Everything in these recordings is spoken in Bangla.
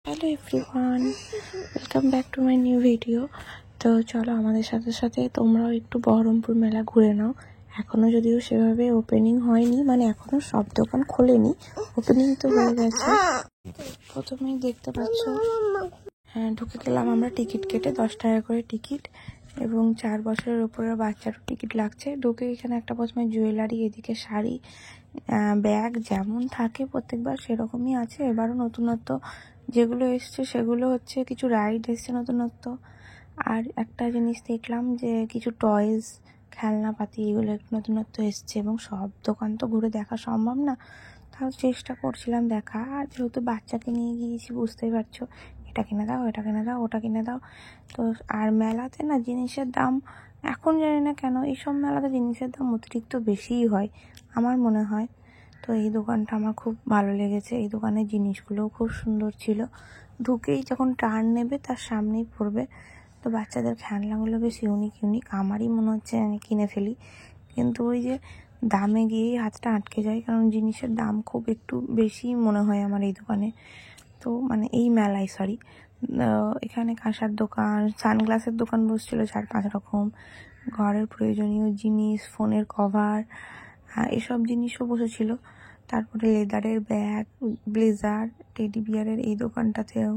Hello everyone, welcome back to my new video. তো চলো আমাদের সাথে সাথে তোমরাও একটু বহরমপুর মেলা ঘুরে নাও। এখনও যদিও সেভাবে ওপেনিং হয়নি, মানে এখনও সব দোকান খোলেনি, ওপেনিং তো হয়ে গেছে। প্রথমেই দেখতে পাচ্ছ, হ্যাঁ, ঢুকে গেলাম আমরা টিকিট কেটে, 10 টাকা করে টিকিট, এবং 4 বছরের উপরের বাচ্চারও টিকিট লাগছে। ঢুকে এখানে একটা প্রথমে জুয়েলারি, এদিকে শাড়ি, ব্যাগ যেমন থাকে প্রত্যেকবার সেরকমই আছে। এবারও নতুনত্ব যেগুলো এসছে সেগুলো হচ্ছে কিছু রাইড এসছে নতুনত্ব, আর একটা জিনিস দেখলাম যে কিছু টয়েস, খেলনাপাতি, এগুলো একটু নতুনত্ব এসছে। এবং সব দোকান তো ঘুরে দেখা সম্ভব না, তাও চেষ্টা করছিলাম দেখা। আর যেহেতু বাচ্চাকে নিয়ে গিয়েছি বুঝতেই পারছো, এটা কিনে দাও, এটা কিনে দাও, ওটা কিনে দাও। তো আর মেলাতে না জিনিসের দাম, এখন জানি না কেন এইসব মেলাতে জিনিসের দাম অতিরিক্ত বেশিই হয় আমার মনে হয়। তো এই দোকানটা আমার খুব ভালো লেগেছে, এই দোকানের জিনিসগুলোও খুব সুন্দর ছিল। ঢুকেই যখন টার্ন নেবে তার সামনেই পড়বে। তো বাচ্চাদের খেলনাগুলো বেশ ইউনিক, আমারই মনে হচ্ছে আমি কিনে ফেলি, কিন্তু ওই যে দামে গিয়েই হাতটা আটকে যায়, কারণ জিনিসের দাম খুব একটু বেশি মনে হয় আমার এই দোকানে। তো মানে এই মেলায় এখানে কাঁসার দোকান, সানগ্লাসের দোকান বসছিল 4-5 রকম, ঘরের প্রয়োজনীয় জিনিস, ফোনের কভার, এসব জিনিসও বসেছিল। তারপরে লেদারের ব্যাগ, ব্লেজার, টেডি বিয়ারের এই দোকানটাতেও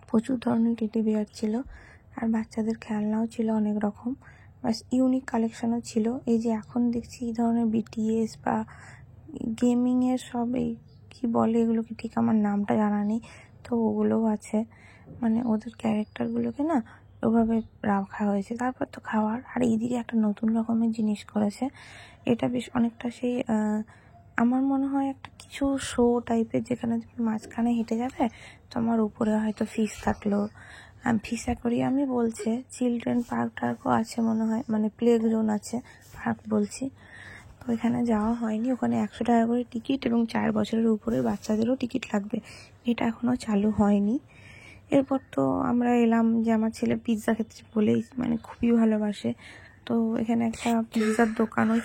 প্রচুর ধরনের টেডি বিয়ার ছিল, আর বাচ্চাদের খেলনাও ছিল অনেক রকম, বাস ইউনিক কালেকশনও ছিল। এই যে এখন দেখছি এই ধরনের বিটিএস বা গেমিংয়ের সব, এই কী বলে এগুলোকে, ঠিক আমার নামটা জানা নেই, তো ওগুলোও আছে। মানে ওদের ক্যারেক্টারগুলোকে না ওভাবে রাখা হয়েছে। তারপর তো খাওয়ার, আর এইদিকে একটা নতুন রকমের জিনিস করেছে, এটা বেশ অনেকটা সেই আমার মনে হয় একটা কিছু শো টাইপের, যেখানে তুমি মাঝখানে হেঁটে যাবে, তোমার উপরে হয়তো ফিশ থাকলো, ফিশ অ্যাকোয়ারিয়ামই বলছে, চিলড্রেন পার্ক টার্কও আছে মনে হয়, মানে প্লে জোন আছে, পার্ক বলছি। তো এখানে যাওয়া হয়নি, ওখানে 100 টাকা করে টিকিট, এবং 4 বছরের উপরে বাচ্চাদেরও টিকিট লাগবে, এটা এখনও চালু হয়নি। এরপর তো আমরা এলাম, যে আমার ছেলে পিৎজা খেতে বলেই মানে খুবই ভালোবাসে, তো এখানে একটা পিৎজার দোকানও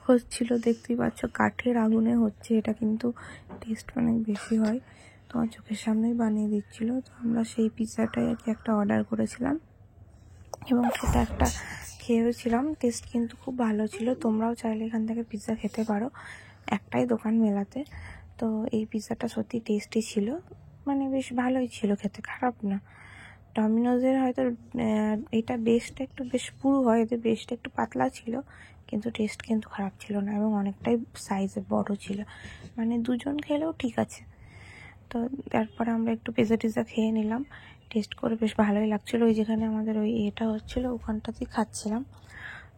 হচ্ছিল, দেখতেই পাচ্ছ কাঠের আগুনে হচ্ছে, এটা কিন্তু টেস্ট অনেক বেশি হয়, তোমার চোখের সামনেই বানিয়ে দিচ্ছিল। তো আমরা সেই পিৎজাটাই আর কি একটা অর্ডার করেছিলাম, এবং সেটা একটা খেয়েওছিলাম, টেস্ট কিন্তু খুব ভালো ছিল। তোমরাও চাইলে এখান থেকে পিৎজা খেতে পারো, একটাই দোকান মেলাতে। তো এই পিৎজাটা সত্যি টেস্টি ছিল, মানে বেশ ভালোই ছিল খেতে, খারাপ না। ডমিনোজের হয়তো এটা বেসটা একটু বেশ পুরু হয়, এদের বেসটা একটু পাতলা ছিল, কিন্তু টেস্ট কিন্তু খারাপ ছিল না, এবং অনেকটাই সাইজে বড় ছিল, মানে দুজন খেলেও ঠিক আছে। তো তারপরে আমরা একটু পিৎজা টিৎজা খেয়ে নিলাম, টেস্ট করে বেশ ভালোই লাগছিলো। ওই যেখানে আমাদের ওই এটা হচ্ছিলো ওখানটাতেই খাচ্ছিলাম।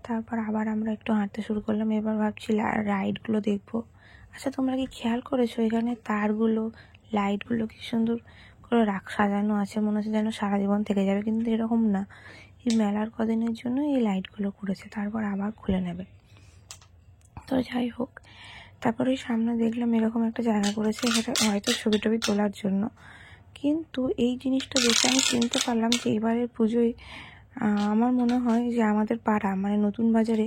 তারপর আবার আমরা একটু হাঁটতে শুরু করলাম, এবার ভাবছি রাইডগুলো দেখবো। আচ্ছা, তোমরা কি খেয়াল করেছো এখানে তারগুলো, লাইটগুলো কি সুন্দর করে সাজানো আছে, মনে হচ্ছে যেন সারা জীবন থেকে যাবে, কিন্তু এরকম না, এই মেলার কদিনের জন্য এই লাইটগুলো করেছে, তারপর আবার খুলে নেবে। তো যাই হোক, তারপরে সামনে দেখলাম এরকম একটা জায়গা করেছে, সেটা হয়তো ছবি টবি তোলার জন্য, কিন্তু এই জিনিসটা দেখে আমি চিনতে পারলাম যে এবারের পুজোয় আমার মনে হয় যে আমাদের পাড়া, মানে নতুন বাজারে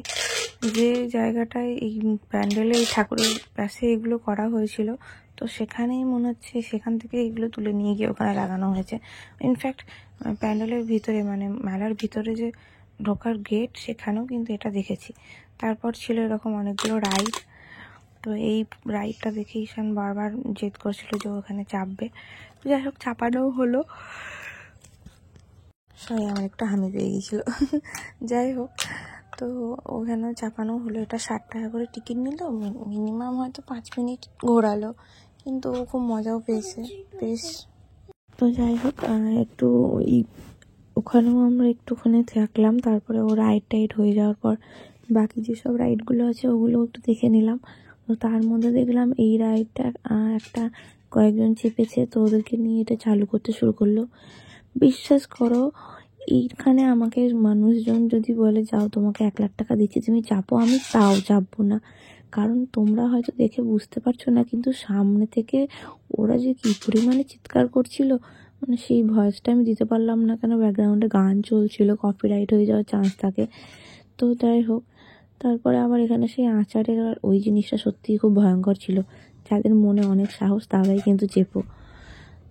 যে জায়গাটায় এই প্যান্ডেলে এই ঠাকুরের পাশে এগুলো করা হয়েছিল, তো সেখানেই মনে হচ্ছে সেখান থেকে এগুলো তুলে নিয়ে গিয়ে ওখানে লাগানো হয়েছে। ইনফ্যাক্ট প্যান্ডেলের ভিতরে, মানে মেলার ভিতরে যে ঢোকার গেট, সেখানেও কিন্তু এটা দেখেছি। তারপর ছিল এরকম অনেকগুলো রাইড, তো এই রাইডটা দেখে ঈশান বারবার জেদ করছিল যে ওখানে চাপবে, তো যাই হোক চাপানোও হলো। সরি, আমার একটু হামি পেয়ে গিয়েছিলো। যাই হোক, তো ওখানেও চাপানো হলো, এটা 60 টাকা করে টিকিট নিল, মিনিমাম হয়তো 5 মিনিট ঘোরালো, কিন্তু ও খুব মজাও পেয়েছে বেশ। তো যাই হোক, একটু ওখানেও আমরা একটুখানি থাকলাম, তারপরে ও রাইড টাইড হয়ে যাওয়ার পর বাকি যেসব রাইডগুলো আছে ওগুলো একটু দেখে নিলাম। তো তার মধ্যে দেখলাম এই রাইডটা একটা কয়েকজন চেপেছে, তো ওদেরকে নিয়ে এটা চালু করতে শুরু করলো। বিশ্বাস করো, এইখানে আমাকে মানুষজন যদি বলে যাও তোমাকে 1 লাখ টাকা দিচ্ছি তুমি চাপো, আমি তাও চাপবো না, কারণ তোমরা হয়তো দেখে বুঝতে পারছো না, কিন্তু সামনে থেকে ওরা যে কী পরিমাণে চিৎকার করছিল, মানে সেই ভয়েসটা আমি দিতে পারলাম না, কেন ব্যাকগ্রাউন্ডে গান চলছিল, কপিরাইট হয়ে যাওয়ার চান্স থাকে। তো যাই হোক, তারপরে আবার এখানে সেই আচারের ওই জিনিসটা সত্যিই খুব ভয়ঙ্কর ছিল, যাদের মনে অনেক সাহস তারাই কিন্তু চেপো।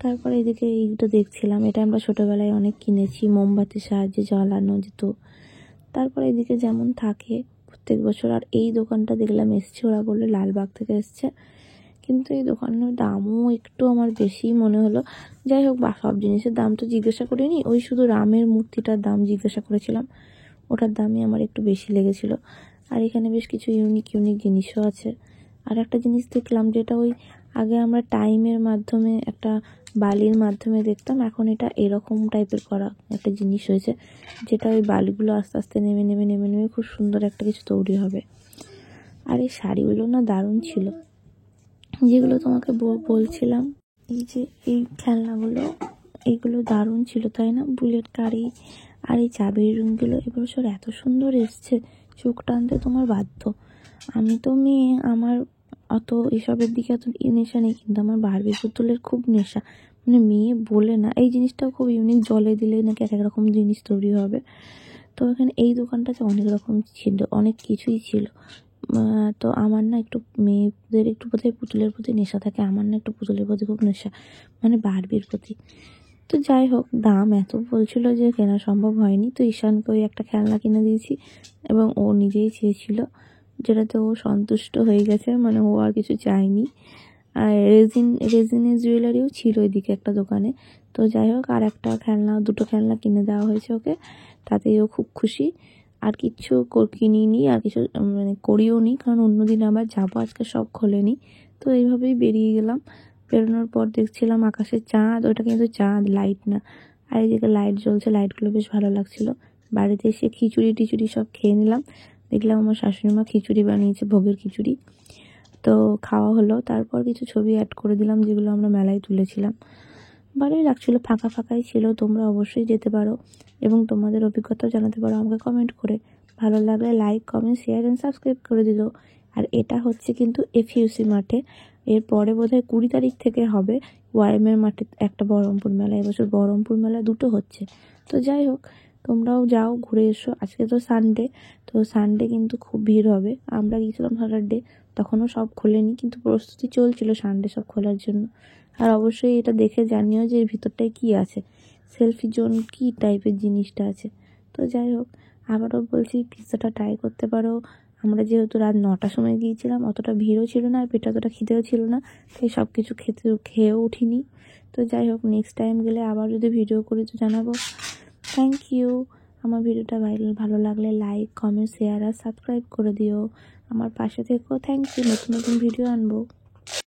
তারপরে এদিকে এইটা দেখছিলাম, এটা আমরা ছোটোবেলায় অনেক কিনেছি, মোমবাতির সাহায্যে জ্বালানো যেত। তারপরে এদিকে যেমন থাকে প্রত্যেক বছর। আর এই দোকানটা দেখলাম এসছে, ওরা বললো লালবাগ থেকে এসছে, কিন্তু এই দোকানের দামও একটু আমার বেশি মনে হলো। যাই হোক, সব জিনিসের দাম তো জিজ্ঞাসা করিনি, ওই শুধু রামের মূর্তিটার দাম জিজ্ঞাসা করেছিলাম, ওটার দামই আমার একটু বেশি লেগেছিল। আর এখানে বেশ কিছু ইউনিক জিনিসও আছে। আর একটা জিনিস দেখলাম, যেটা ওই আগে আমরা টাইমের মাধ্যমে একটা বালির মাধ্যমে দেখতাম, এখন এটা এরকম টাইপের করা একটা জিনিস হয়েছে, যেটা ওই বালিগুলো আস্তে আস্তে নেমে নেমে নেমে নেমে খুব সুন্দর একটা কিছু তৈরি হবে। আর এই শাড়িগুলো না দারুণ ছিল, যেগুলো তোমাকে বলছিলাম, এই যে এই খেলনাগুলো, এইগুলো দারুণ ছিল, তাই না? বুলেট গাড়ি আর এই চাবির রিংগুলো এবছর এত সুন্দর এসছে, চোখ টানতে তোমার বাধ্য। আমি তো মেয়ে, আমার অত এসবের দিকে এত নেশা নেই, কিন্তু আমার বারবি পুতুলের খুব নেশা, মানে মেয়ে বলে না। এই জিনিসটাও খুব ইউনিক, জলে দিলেই নাকি এক এক রকম জিনিস তৈরি হবে। তো এখানে এই দোকানটাতে অনেক রকম ছিল, অনেক কিছুই ছিল। তো আমার না একটু মেয়েদের একটু বোধহয় পুতুলের প্রতি নেশা থাকে, আমার না একটু পুতুলের প্রতি খুব নেশা, মানে বারবির প্রতি। তো যাই হোক, দাম এত বলছিল যে কেনা সম্ভব হয়নি, তো ঈশানকে ওই একটা খেলনা কিনে দিয়েছি, এবং ও নিজেই চেয়েছিল, যেটাতে ও সন্তুষ্ট হয়ে গেছে, মানে ও আর কিছু চায়নি। আর রেজিনের জুয়েলারিও ছিল এদিকে একটা দোকানে। তো যাই হোক, আর একটা খেলনা, দুটো খেলনা কিনে দেওয়া হয়েছে ওকে, তাতেই ও খুব খুশি। আর কিচ্ছু কিনিনি, আর কিছু মানে করিও নি, কারণ অন্যদিন আবার যাবো, আজকে সব খোলেনি। তো এইভাবেই বেরিয়ে গেলাম। বেরোনোর পর দেখছিলাম আকাশের চাঁদ, ওটা কিন্তু চাঁদ, লাইট না। আর এইদিকে লাইট জ্বলছে, লাইটগুলো বেশ ভালো লাগছিল। বাড়িতে এসে খিচুড়ি টিচুড়ি সব খেয়ে নিলাম। দেখলাম আমার শাশুড়ি মা খিচুড়ি বানিয়েছে, ভোগের খিচুড়ি, তো খাওয়া হলো। তারপর কিছু ছবি অ্যাড করে দিলাম, যেগুলো আমরা মেলায় তুলেছিলাম। ভালোই লাগছিলো, ফাঁকা ফাঁকাই ছিল। তোমরা অবশ্যই যেতে পারো এবং তোমাদের অভিজ্ঞতা জানাতে পারো আমাকে কমেন্ট করে। ভালো লাগলে like, comment, share and subscribe করে দিও। আর এটা হচ্ছে কিন্তু এফইউসি মাঠে, এরপরে বোধহয় 20 তারিখ থেকে হবে ওয়াইএমের মাঠে একটা বহরমপুর মেলা। এবছর বহরমপুর মেলা দুটো হচ্ছে। তো যাই হোক, তোমরাও যাও, ঘুরে এসো। আজকে তো সানডে, তো সানডে কিন্তু খুব ভিড় হবে। আমরা গিয়েছিলাম স্যাটারডে, তখনও সব খোলেনি, কিন্তু প্রস্তুতি চলছিল সানডে সব খোলার জন্য। আর অবশ্যই এটা দেখে জানিও যে এর ভিতরটায় কী আছে, সেলফি জোন কী টাইপের জিনিসটা আছে। তো যাই হোক, আবারও বলছি, পিৎজাটা ট্রাই করতে পারো। আমরা যেহেতু রাত 9টার সময় গিয়েছিলাম, অতটা ভিড়ও ছিল না, আর পেটে অতটা খিদেও ছিল না, তাই সব কিছু খেয়েও উঠিনি। তো যাই হোক, নেক্সট টাইম গেলে আবার যদি ভিডিও করি তো জানাবো। Thank you. আমার ভিডিওটা ভালো লাগলে লাইক, কমেন্ট, শেয়ার আর সাবস্ক্রাইব করে দিও। আমার পাশে থেকো। Thank you. নতুন নতুন ভিডিও আনবো।